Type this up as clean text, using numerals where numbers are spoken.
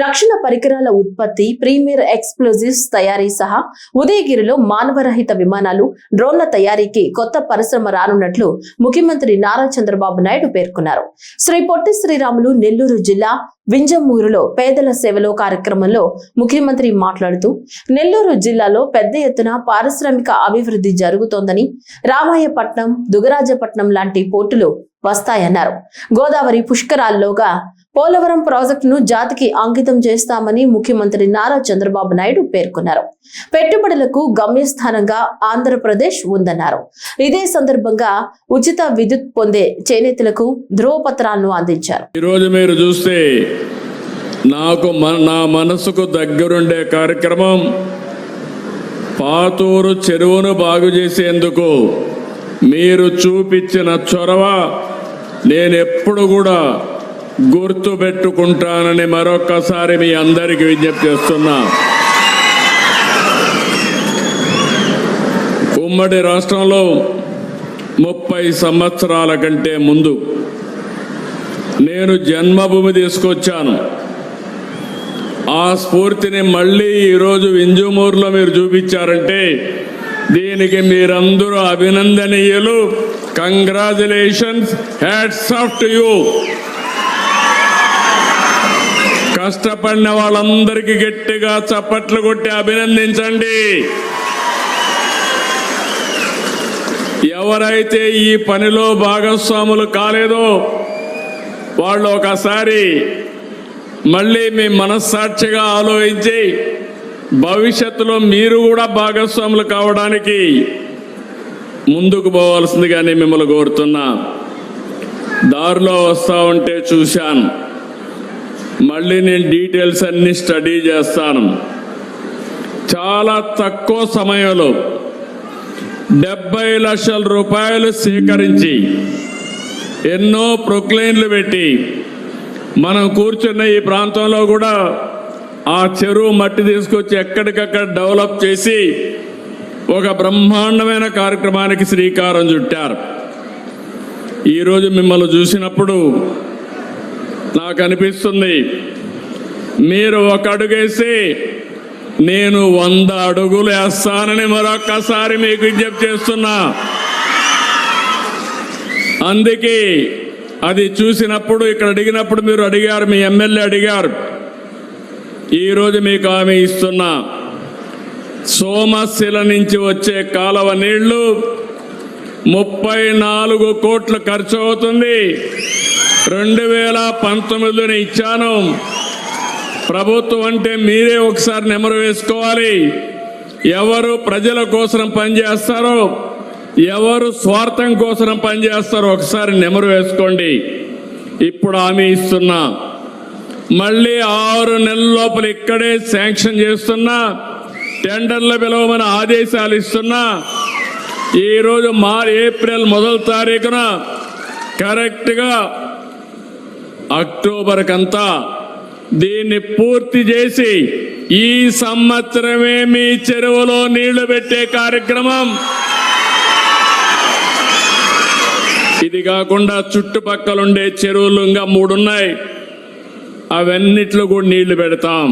రక్షణ పరికరాల ఉత్పత్తి, ప్రీమియర్ ఎక్స్ప్లోజివ్స్ తయారీ సహా ఉదయగిరిలో మానవరహిత విమానాలు, డ్రోన్ల తయారీకి కొత్త పరిశ్రమ రానున్నట్లు ముఖ్యమంత్రి నారా చంద్రబాబు నాయుడు పేర్కొన్నారు. శ్రీ పొట్టి శ్రీరాములు నెల్లూరు జిల్లా వింజమూరులో పేదల సేవలో కార్యక్రమంలో ముఖ్యమంత్రి మాట్లాడుతూ, నెల్లూరు జిల్లాలో పెద్ద ఎత్తున పారిశ్రామిక అభివృద్ధి జరుగుతోందని, రామాయపట్నం, దుగరాజపట్నం లాంటి పోర్టులు వస్తాయన్నారు. గోదావరి పుష్కరాల్లోగా పోలవరం ప్రాజెక్టును జాతికి అంకితం చేస్తామని ముఖ్యమంత్రి నారా చంద్రబాబు నాయుడు పేర్కొన్నారు. పెట్టుబడులకు గమ్యస్థానంగా ఆంధ్రప్రదేశ్ ఉందన్నారు. ఇదే సందర్భంగా ఉచిత విద్యుత్ పొందే చేనేతలకు ధ్రువపత్రాలను అందించారు. ఈరోజు మీరు చూస్తే నా మనసుకు దగ్గరుండే కార్యక్రమం పాతూరు చెరువును బాగు చేసేందుకు మీరు చూపించిన చొరవ నేను ఎప్పుడు కూడా గుర్తు పెట్టుకుంటానని మరొక్కసారి మీ అందరికీ విజ్ఞప్తి చేస్తున్నా. ఉమ్మడి రాష్ట్రంలో 30 సంవత్సరాల కంటే ముందు నేను జన్మభూమి తీసుకొచ్చాను. ఆ స్ఫూర్తిని మళ్ళీ ఈరోజు వింజమూరులో మీరు చూపించారంటే దీనికి మీరందరూ అభినందనీయులు. Congratulations, hats off to you. కష్టపడిన వాళ్ళందరికీ గట్టిగా చప్పట్లు కొట్టి అభినందించండి. ఎవరైతే ఈ పనిలో భాగస్వాములు కాలేదో వాళ్ళు ఒకసారి మళ్ళీ మీ మనస్సాక్షిగా ఆలోచించి భవిష్యత్తులో మీరు కూడా భాగస్వాములు కావడానికి ముందుకు పోవాల్సిందిగా నేను మిమ్మల్ని కోరుతున్నా. దారిలో వస్తా ఉంటే చూశాను. మళ్ళీ నేను డీటెయిల్స్ అన్ని స్టడీ చేస్తాను. చాలా తక్కువ సమయంలో 70 లక్షల రూపాయలు సేకరించి ఎన్నో ప్రొక్లైన్లు పెట్టి మనం కూర్చున్న ఈ ప్రాంతంలో కూడా ఆ చెరువు మట్టి తీసుకొచ్చి ఎక్కడికక్కడ డెవలప్ చేసి ఒక బ్రహ్మాండమైన కార్యక్రమానికి శ్రీకారం చుట్టారు. ఈరోజు మిమ్మల్ని చూసినప్పుడు నాకు అనిపిస్తుంది, మీరు ఒక అడుగేసి నేను 100 అడుగులు వేస్తానని మరొక్కసారి మీకు విజ్ఞప్తి చేస్తున్నా. అందుకే అది చూసినప్పుడు ఇక్కడ అడిగినప్పుడు మీరు అడిగారు, మీ ఎమ్మెల్యే అడిగారు. ఈరోజు మీకు హామీ ఇస్తున్నా, సోమశిల నుంచి వచ్చే కాలువ నీళ్లు 34 కోట్లు ఖర్చు అవుతుంది. 2019 ఇచ్చాను. ప్రభుత్వం అంటే మీరే ఒకసారి నెమరు వేసుకోవాలి. ఎవరు ప్రజల కోసం పనిచేస్తారో, ఎవరు స్వార్థం కోసం పనిచేస్తారో ఒకసారి నెమరు వేసుకోండి. ఇప్పుడు హామీ ఇస్తున్నా, మళ్ళీ 6 నెలల లోపల ఇక్కడే శాంక్షన్ చేస్తున్నా, టెండర్లు పిలవమని ఆదేశాలు ఇస్తున్నా. ఈరోజు ఏప్రిల్ 1వ తారీఖున కరెక్ట్గా అక్టోబర్ కంతా దీన్ని పూర్తి చేసి ఈ సంవత్సరమే మీ చెరువులో నీళ్లు పెట్టే కార్యక్రమం. ఇది కాకుండా చుట్టుపక్కల ఉండే చెరువులు ఇంకా 3 ఉన్నాయి. అవన్నిట్లో కూడా నీళ్లు పెడతాం.